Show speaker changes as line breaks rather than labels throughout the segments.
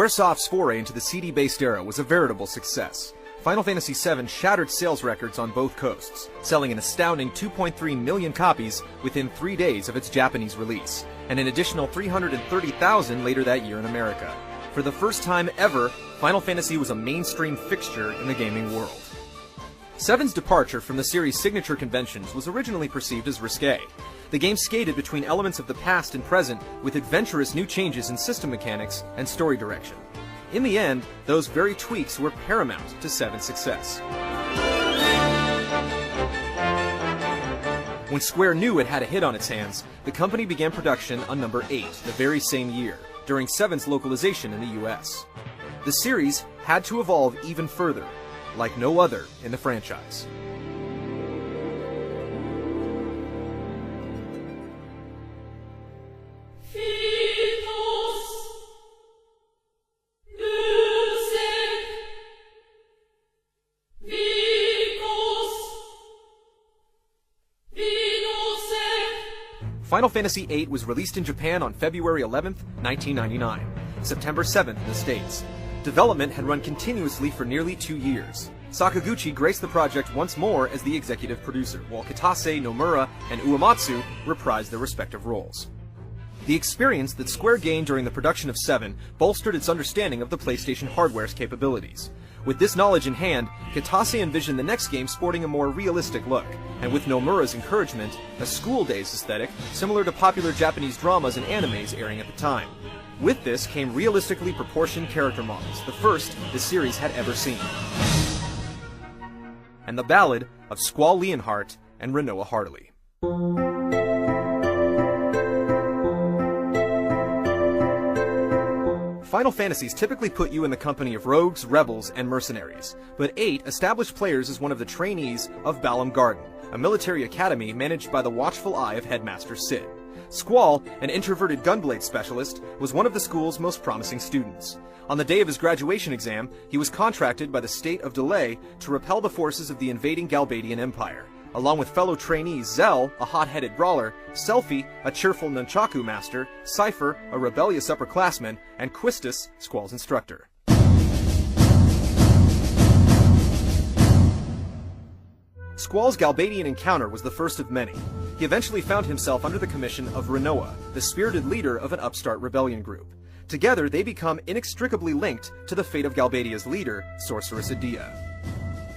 Squaresoft's foray into the CD-based era was a veritable success. Final Fantasy VII shattered sales records on both coasts, selling an astounding 2.3 million copies within 3 days of its Japanese release, and an additional 330,000 later that year in America. For the first time ever, Final Fantasy was a mainstream fixture in the gaming world. VII's departure from the series' signature conventions was originally perceived as risque. The game skated between elements of the past and present with adventurous new changes in system mechanics and story direction. In the end, those very tweaks were paramount to VII's success. When Square knew it had a hit on its hands, the company began production on number 8 the very same year, during VII's localization in the US. The series had to evolve even further, like no other in the franchise. Final Fantasy VIII was released in Japan on February 11, 1999, September 7th in the States. Development had run continuously for nearly 2 years. Sakaguchi graced the project once more as the executive producer, while Kitase, Nomura, and Uematsu reprised their respective roles. The experience that Square gained during the production of VII bolstered its understanding of the PlayStation hardware's capabilities. With this knowledge in hand, Kitase envisioned the next game sporting a more realistic look, and with Nomura's encouragement, a school-days aesthetic similar to popular Japanese dramas and animes airing at the time. With this came realistically proportioned character models, the first the series had ever seen. And the ballad of Squall Leonhardt and Rinoa Hartley. Final Fantasies typically put you in the company of rogues, rebels, and mercenaries, but 8 established players as one of the trainees of Balam Garden, a military academy managed by the watchful eye of Headmaster Sid. Squall, an introverted gunblade specialist, was one of the school's most promising students. On the day of his graduation exam, he was contracted by the state of Delay to repel the forces of the invading Galbadian Empire. Along with fellow trainees Zell, a hot-headed brawler, Selphie, a cheerful nunchaku master, Cypher, a rebellious upperclassman, and Quistis, Squall's instructor. Squall's Galbadian encounter was the first of many. He eventually found himself under the commission of Rinoa, the spirited leader of an upstart rebellion group. Together, they become inextricably linked to the fate of Galbadia's leader, Sorceress Adia.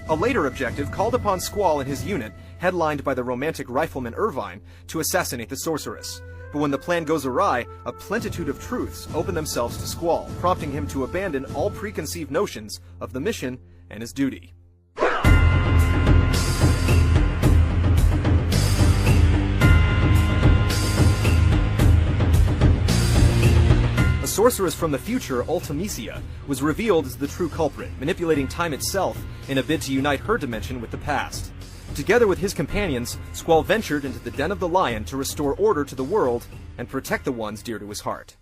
A later objective called upon Squall and his unit, headlined by the romantic rifleman Irvine, to assassinate the sorceress. But when the plan goes awry, a plenitude of truths open themselves to Squall, prompting him to abandon all preconceived notions of the mission and his duty. A sorceress from the future, Ultimisia, was revealed as the true culprit, manipulating time itself in a bid to unite her dimension with the past. Together with his companions, Squall ventured into the Den of the Lion to restore order to the world and protect the ones dear to his heart.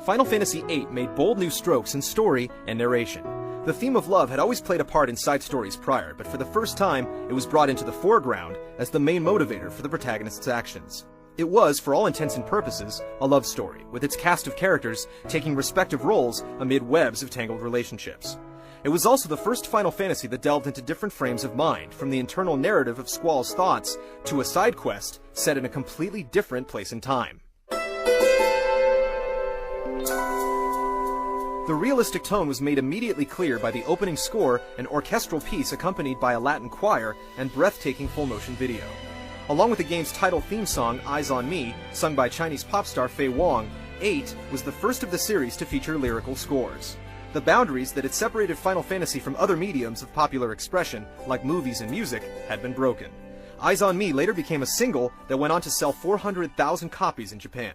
Final Fantasy VIII made bold new strokes in story and narration. The theme of love had always played a part in side stories prior, but for the first time, it was brought into the foreground as the main motivator for the protagonist's actions. It was, for all intents and purposes, a love story, with its cast of characters taking respective roles amid webs of tangled relationships. It was also the first Final Fantasy that delved into different frames of mind, from the internal narrative of Squall's thoughts to a side quest set in a completely different place and time. The realistic tone was made immediately clear by the opening score, an orchestral piece accompanied by a Latin choir and breathtaking full-motion video. Along with the game's title theme song, Eyes on Me, sung by Chinese pop star Fei Wong, 8 was the first of the series to feature lyrical scores. The boundaries that had separated Final Fantasy from other mediums of popular expression, like movies and music, had been broken. Eyes on Me later became a single that went on to sell 400,000 copies in Japan.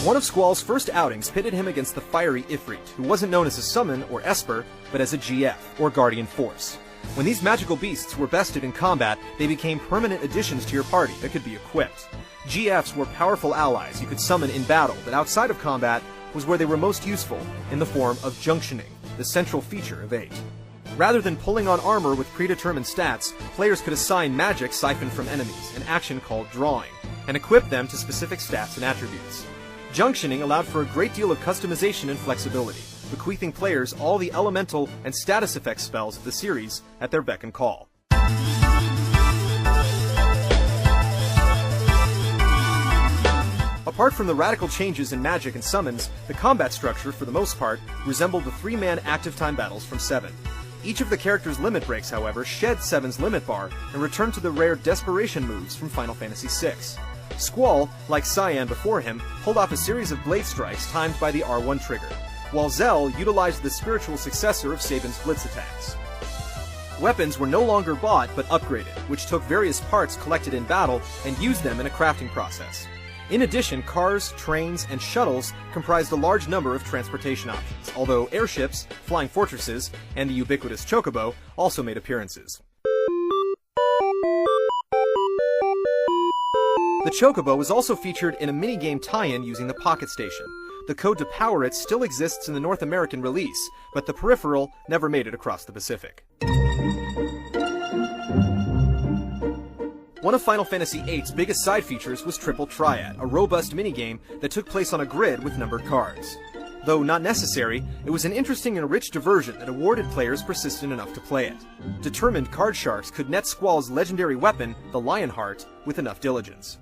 One of Squall's first outings pitted him against the fiery Ifrit, who wasn't known as a summon or Esper, but as a GF, or Guardian Force. When these magical beasts were bested in combat, they became permanent additions to your party that could be equipped. GFs were powerful allies you could summon in battle, but outside of combat was where they were most useful, in the form of junctioning. the central feature of 8. Rather than pulling on armor with predetermined stats, players could assign magic siphoned from enemies, an action called drawing, and equip them to specific stats and attributes. Junctioning allowed for a great deal of customization and flexibility, bequeathing players all the elemental and status effect spells of the series at their beck and call. Apart from the radical changes in magic and summons, the combat structure, for the most part, resembled the 3-man active time battles from 7. Each of the characters' limit breaks, however, shed 7's limit bar and returned to the rare desperation moves from Final Fantasy VI. Squall, like Cyan before him, pulled off a series of blade strikes timed by the R1 trigger, while Zell utilized the spiritual successor of Sabin's blitz attacks. Weapons were no longer bought but upgraded, which took various parts collected in battle and used them in a crafting process. In addition, cars, trains, and shuttles comprised a large number of transportation options, although airships, flying fortresses, and the ubiquitous chocobo also made appearances. The chocobo was also featured in a minigame tie-in using the Pocket Station. The code to power it still exists in the North American release, but the peripheral never made it across the Pacific. One of Final Fantasy VIII's biggest side features was Triple Triad, a robust minigame that took place on a grid with numbered cards. Though not necessary, it was an interesting and rich diversion that awarded players persistent enough to play it. Determined card sharks could net Squall's legendary weapon, the Lionheart, with enough diligence.